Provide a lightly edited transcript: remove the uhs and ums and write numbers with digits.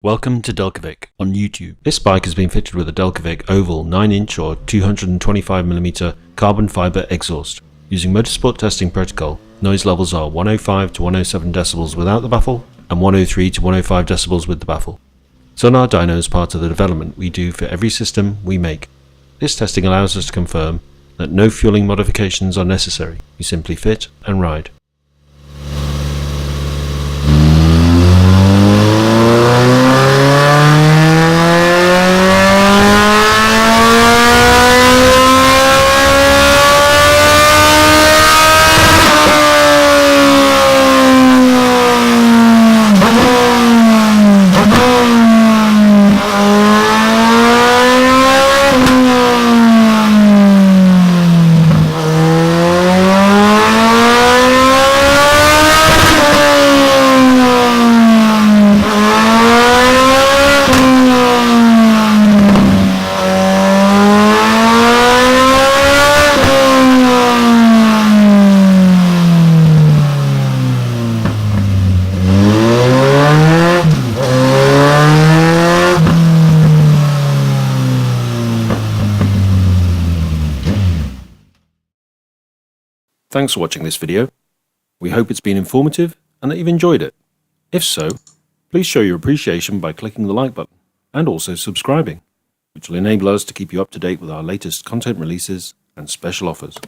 Welcome to Delkevic on YouTube. This bike has been fitted with a Delkevic oval 9-inch or 225mm carbon fibre exhaust. Using motorsport testing protocol, noise levels are 105 to 107 decibels without the baffle and 103 to 105 decibels with the baffle. Sonar dyno is part of the development we do for every system we make. This testing allows us to confirm that no fueling modifications are necessary. We simply fit and ride. Thanks for watching this video. We hope it's been informative and that you've enjoyed it. If so, please show your appreciation by clicking the like button and also subscribing, which will enable us to keep you up to date with our latest content releases and special offers.